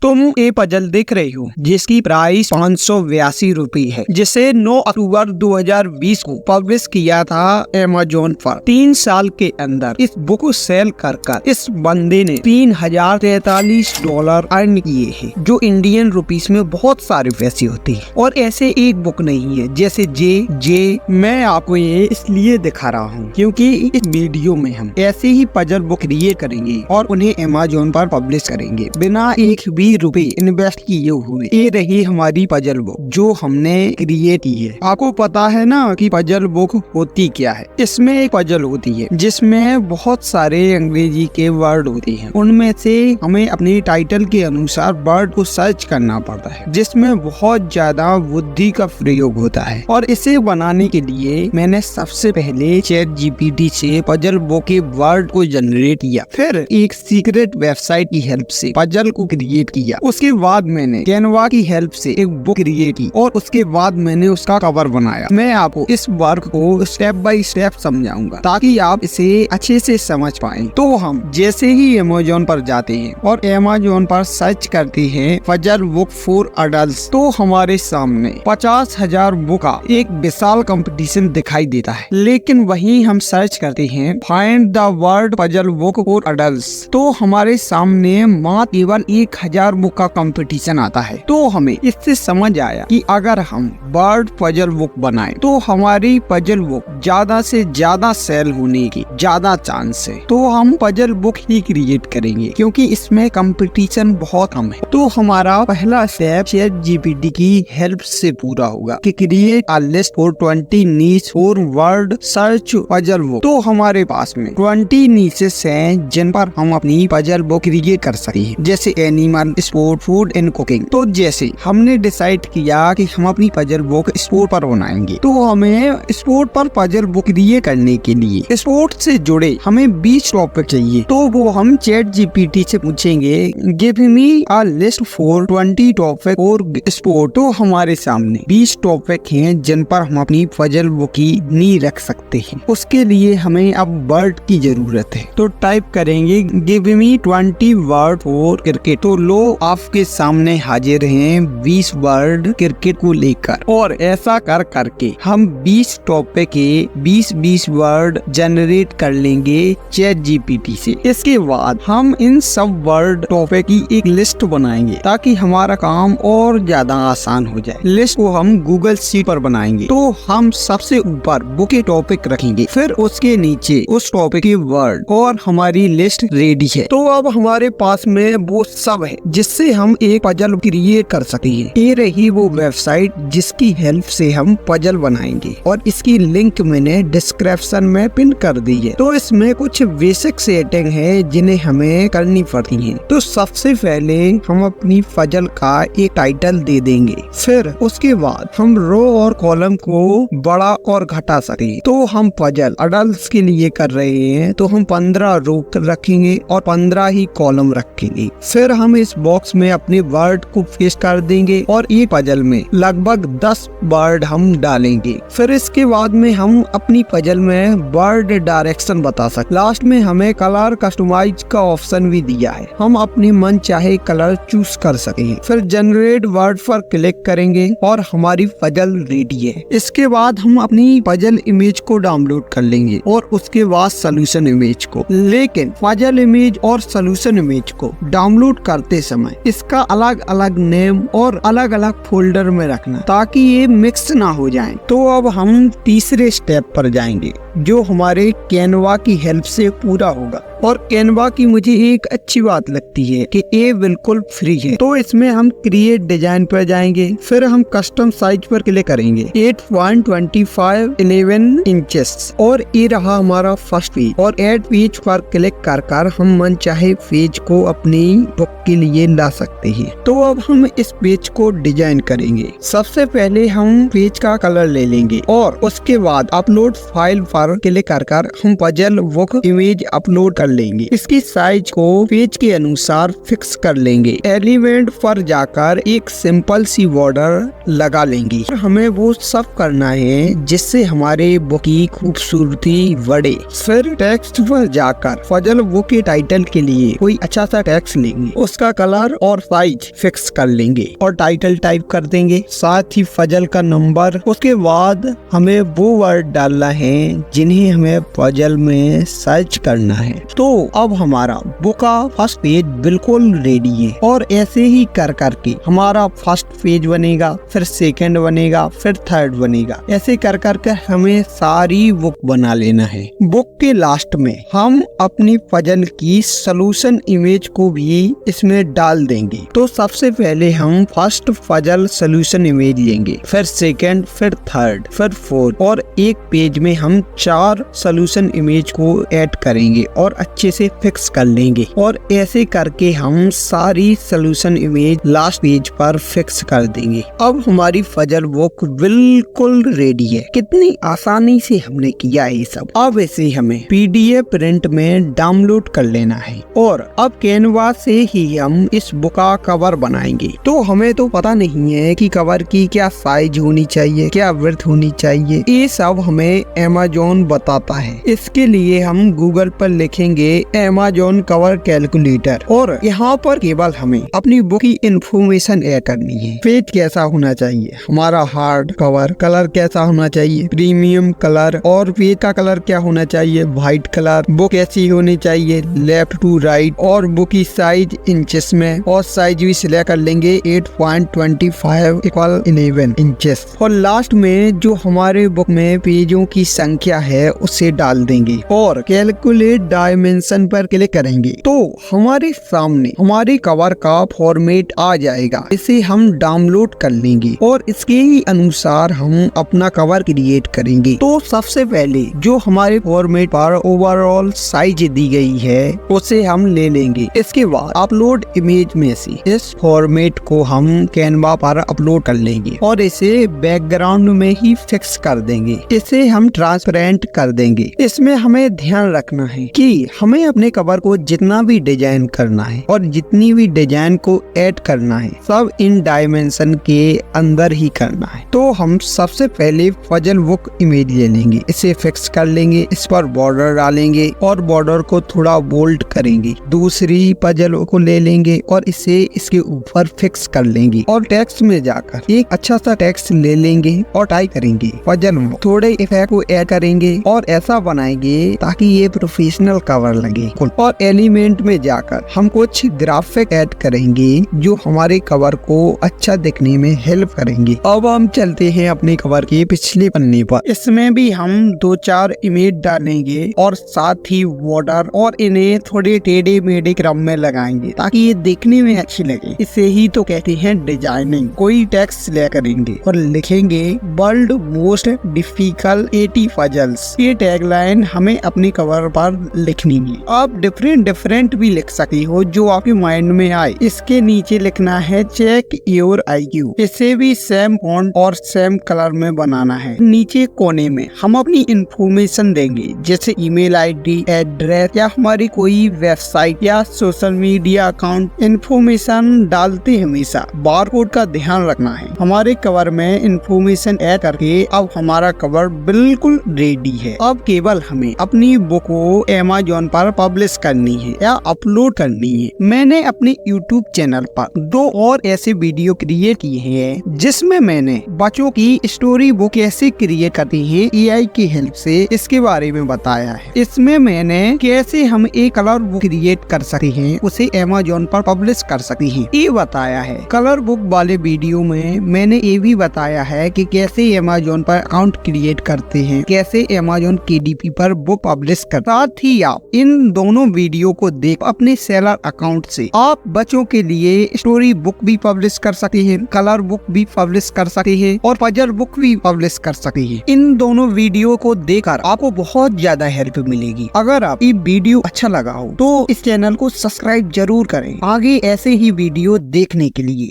तुम ये पजल देख रहे हो जिसकी प्राइस 582 रुपए है, जिसे 9 अक्टूबर 2020 को पब्लिश किया था अमेज़न पर। 3 साल के अंदर इस बुक को सेल कर इस बंदे ने $3043 अर्न किए हैं, जो इंडियन रुपीस में बहुत सारे पैसे होते हैं। और ऐसे एक बुक नहीं है जैसे जे मैं आपको ये इसलिए दिखा रहा हूँ क्योंकि इस वीडियो में हम ऐसे ही पजल बुक क्रिएट करेंगे और उन्हें अमेज़न पर पब्लिश करेंगे बिना एक भी रुपए इन्वेस्ट किए हुए। ये रही हमारी पजल बुक जो हमने क्रिएट की है। आपको पता है ना कि पजल बुक होती क्या है। इसमें एक पजल होती है जिसमें बहुत सारे अंग्रेजी के वर्ड होते हैं। उनमें से हमें अपने टाइटल के अनुसार वर्ड को सर्च करना पड़ता है, जिसमें बहुत ज्यादा बुद्धि का प्रयोग होता है। और इसे बनाने के लिए मैंने सबसे पहले ChatGPT से पजल बुक के वर्ड को जनरेट किया, फिर एक सीक्रेट वेबसाइट की हेल्प से पजल को क्रिएट किया। उसके बाद मैंने कैनवा की हेल्प से एक बुक क्रिएट की और उसके बाद मैंने उसका कवर बनाया। मैं आपको इस वर्क को स्टेप बाय स्टेप समझाऊंगा ताकि आप इसे अच्छे से समझ पाएं। तो हम जैसे ही अमेज़न पर जाते हैं और अमेज़न पर सर्च करते हैं पजल बुक फॉर अडल्ट्स, तो हमारे सामने 50,000 बुक का एक विशाल कंपटीशन दिखाई देता है। लेकिन वहीं हम सर्च करते हैं find the word puzzle book for adults, तो हमारे सामने मात्र केवल 1000 बुक का कंपटीशन आता है। तो हमें इससे समझ आया कि अगर हम वर्ड पजल बुक बनाएं तो हमारी पजल बुक ज्यादा से ज्यादा सेल होने की ज्यादा चांस है। तो हम पजल बुक ही क्रिएट करेंगे क्योंकि इसमें कंपटीशन बहुत कम है। तो हमारा पहला स्टेप ChatGPT की हेल्प से पूरा होगा कि create a list for 20 niche for word search puzzle book. तो हमारे पास में 20 नीशेस हैं जिन पर हम अपनी पजल बुक क्रिएट कर सकते हैं, जैसे animal, sport, food and cooking. तो जैसे हमने डिसाइड किया कि हम अपनी पजल बुक स्पोर्ट पर बनाएंगे, तो हमें स्पोर्ट पर पजल बुक क्रिएट करने के लिए स्पोर्ट से जुड़े हमें 20 टॉपिक चाहिए। तो वो हम ChatGPT से पूछेंगे give me a list for 20 topic for sport. तो हमारे सामने 20 टॉपिक हैं जिन पर हम अपनी पजल बुक की नींव रख सकते हैं। उसके लिए हमें अब वर्ड की जरूरत है, तो टाइप करेंगे give me 20 word for cricket. तो लो आपके सामने हाजिर हैं 20 वर्ड क्रिकेट को लेकर। और ऐसा कर करके हम 20 टॉपिक के 20 वर्ड जनरेट कर लेंगे ChatGPT से। इसके बाद हम इन सब वर्ड टॉपिक की एक लिस्ट बनाएंगे ताकि हमारा काम और ज्यादा आसान हो जाए। लिस्ट को हम गूगल शीट पर बनाएंगे। तो हम सबसे ऊपर बुक के टॉपिक रखेंगे, फिर उसके नीचे उस टॉपिक के वर्ड, और हमारी लिस्ट रेडी है। तो अब हमारे पास में वो सब है जिससे हम एक पजल क्रिएट कर सकते हैं। ये रही वो वेबसाइट जिसकी हेल्प से हम पजल बनाएंगे और इसकी लिंक मैंने डिस्क्रिप्शन में पिन कर दी है। तो इसमें कुछ बेसिक सेटिंग है जिन्हें हमें करनी पड़ती हैं। तो सबसे पहले हम अपनी पजल का एक टाइटल दे देंगे, फिर उसके बाद हम रो और कॉलम को बड़ा और घटा सकते हैं। तो हम पजल अडल्ट्स के लिए कर रहे हैं तो हम 15 रो रखेंगे और 15 ही कॉलम रखेंगे। फिर हम इस बॉक्स में अपने वर्ड को पेस्ट कर देंगे और ये पजल में लगभग 10 वर्ड हम डालेंगे। फिर इसके बाद में हम अपनी पजल में वर्ड डायरेक्शन बता सकते। लास्ट में हमें कलर कस्टमाइज का ऑप्शन भी दिया है, हम अपने मन चाहे कलर चूज कर सके। फिर जनरेट वर्ड पर क्लिक करेंगे और हमारी पजल रेडी है। इसके बाद हम अपनी पजल इमेज को डाउनलोड कर लेंगे और उसके बाद सोल्यूशन इमेज को। लेकिन पजल इमेज और सोल्यूशन इमेज को डाउनलोड करते समय इसका अलग अलग नेम और अलग अलग फोल्डर में रखना ताकि ये मिक्स ना हो जाएं। तो अब हम तीसरे स्टेप पर जाएंगे जो हमारे कैनवा की हेल्प से पूरा होगा। और कैनवा की मुझे एक अच्छी बात लगती है कि ये बिल्कुल फ्री है। तो इसमें हम क्रिएट डिजाइन पर जाएंगे, फिर हम कस्टम साइज पर क्लिक करेंगे 8.25 इंचेस और ये रहा हमारा फर्स्ट पेज। और ऐड पेज पर क्लिक कर हम मन चाहे पेज को अपनी बुक के लिए ला सकते हैं। तो अब हम इस पेज को डिजाइन करेंगे। सबसे पहले हम पेज का कलर ले लेंगे और उसके बाद अपलोड फाइल पर क्लिक कर हम पजल बुक इमेज अपलोड कर लेंगे। इसकी साइज को पेज के अनुसार फिक्स कर लेंगे। एलिमेंट पर जाकर एक सिंपल सी बॉर्डर लगा लेंगे। हमें वो सब करना है जिससे हमारे बुक की खूबसूरती बढ़े। फिर टेक्स्ट पर जाकर फजल बुक के टाइटल के लिए कोई अच्छा सा टेक्स्ट लेंगे, उसका कलर और साइज फिक्स कर लेंगे और टाइटल टाइप कर देंगे, साथ ही फजल का नंबर। उसके बाद हमें वो वर्ड डालना है जिन्हें हमें फजल में सर्च करना है। तो अब हमारा बुक का फर्स्ट पेज बिल्कुल रेडी है और ऐसे ही कर करके हमारा फर्स्ट पेज बनेगा, फिर सेकंड बनेगा, फिर थर्ड बनेगा। ऐसे कर करके हमें सारी बुक बना लेना है। बुक के लास्ट में हम अपनी फजल की सॉल्यूशन इमेज को भी इसमें डाल देंगे। तो सबसे पहले हम फर्स्ट फजल सॉल्यूशन इमेज लेंगे, फिर सेकंड, फिर थर्ड, फिर फोर्थ और एक पेज में हम 4 सॉल्यूशन इमेज को ऐड करेंगे और अच्छे से फिक्स कर लेंगे। और ऐसे करके हम सारी सॉल्यूशन इमेज लास्ट पेज पर फिक्स कर देंगे। अब हमारी फजल बुक बिल्कुल रेडी है। कितनी आसानी से हमने किया है ये सब। अब इसे हमें PDF प्रिंट में डाउनलोड कर लेना है और अब कैनवा से ही हम इस बुक का कवर बनाएंगे। तो हमें तो पता नहीं है कि कवर की क्या साइज होनी चाहिए, क्या विड्थ होनी चाहिए, ये सब हमें Amazon बताता है। इसके लिए हम गूगल पर लिखेंगे Amazon कवर कैलकुलेटर और यहाँ पर केवल हमें अपनी बुक की इंफॉर्मेशन ऐड करनी है। पेज कैसा होना चाहिए, हमारा हार्ड कवर, कलर कैसा होना चाहिए, प्रीमियम कलर, और पेज का कलर क्या होना चाहिए, व्हाइट कलर, बुक कैसी होनी चाहिए, लेफ्ट टू राइट, और बुक की साइज इंचेस में, और साइज भी सिलेक्ट कर लेंगे 8.25 = 11 इंचेस। और लास्ट में जो हमारे बुक में पेजों की संख्या है उसे डाल देंगे और कैलकुलेट डायमेंशन पर क्लिक करेंगे तो हमारे सामने हमारे कवर का फॉर्मेट आ जाएगा। इसे हम डाउनलोड कर लेंगे और इसके ही अनुसार हम अपना कवर क्रिएट करेंगे। तो सबसे पहले जो हमारे फॉर्मेट पर ओवरऑल साइज दी गई है उसे हम ले लेंगे। इसके बाद अपलोड इमेज में से इस फॉर्मेट को हम कैनवा पर अपलोड कर लेंगे और इसे बैकग्राउंड में ही फिक्स कर देंगे। इसे हम ट्रांसपेरेंट कर देंगे। इसमें हमें ध्यान रखना है कि हमें अपने कवर को जितना भी डिजाइन करना है और जितनी भी डिजाइन को ऐड करना है सब इन डायमेंशन के अंदर ही करना है। तो हम सबसे पहले फजल बुक इमेज ले लेंगे, इसे फिक्स कर लेंगे, इस पर बॉर्डर डालेंगे और बॉर्डर को थोड़ा बोल्ड करेंगे। दूसरी फजल को ले लेंगे और इसे इसके ऊपर फिक्स कर लेंगे और टेक्स्ट में जाकर एक अच्छा सा टेक्स्ट ले लेंगे और टाइप करेंगे फजल बुक। थोड़े इफेक्ट को ऐड करेंगे और ऐसा बनाएंगे ताकि ये प्रोफेशनल कवर लगे। और एलिमेंट में जाकर हम कुछ ग्राफिक ऐड करेंगे जो हमारे कवर को अच्छा दिखने में हेल्प करेंगे। अब हम चलते हैं अपने कवर के पिछले पन्ने पर। इसमें भी हम 2-4 इमेज डालेंगे और साथ ही बॉर्डर, और इन्हें थोड़े टेढ़े मेढ़े क्रम में लगाएंगे ताकि ये देखने में अच्छी लगे। इसे ही तो कहते हैं डिजाइनिंग। कोई टेक्स्ट सिलेक्ट करेंगे और लिखेंगे वर्ल्ड मोस्ट डिफिकल्ट 80 फजल्स। ये टैगलाइन हमें अपने कवर पर लिखनी है। आप डिफरेंट भी लिख सकती हो जो आपके माइंड में आए। इसके नीचे लिखना है चेक योर IQ। इसे भी सेम फॉन्ट और सेम कलर में बनाना है। नीचे कोने में हम अपनी इंफॉर्मेशन देंगे जैसे ईमेल ID, एड्रेस या हमारी कोई वेबसाइट या सोशल मीडिया अकाउंट। इंफॉर्मेशन डालते हमेशा बारकोड का ध्यान रखना है। हमारे कवर में इंफॉर्मेशन ऐड करके अब हमारा कवर बिल्कुल रेडी है। अब केवल हमें अपनी बुक को Amazon पर पब्लिश करनी है या अपलोड करनी है। मैंने अपने YouTube चैनल पर 2 और ऐसे वीडियो क्रिएट किए हैं जिसमें मैंने बच्चों की स्टोरी बुक कैसे क्रिएट करती है AI की हेल्प से, इसके बारे में बताया है। इसमें मैंने कैसे हम एक कलर बुक क्रिएट कर सकते हैं, उसे Amazon पर पब्लिश कर सकते हैं, ये बताया है। कलर बुक वाले वीडियो में मैंने ये भी बताया है कि कैसे Amazon पर अकाउंट क्रिएट करते हैं, कैसे Amazon KDP पर बुक पब्लिश कर। साथ ही आप इन दोनों वीडियो को देख अपने सेलर अकाउंट से आप बच्चों के लिए स्टोरी बुक भी पब्लिश कर सकते हैं, कलर बुक भी पब्लिश कर सकते हैं और पजल बुक भी पब्लिश कर सकते हैं। इन दोनों वीडियो को देखकर आपको बहुत ज्यादा हेल्प मिलेगी। अगर आप ये वीडियो अच्छा लगा हो तो इस चैनल को सब्सक्राइब जरूर करें आगे ऐसे ही वीडियो देखने के लिए।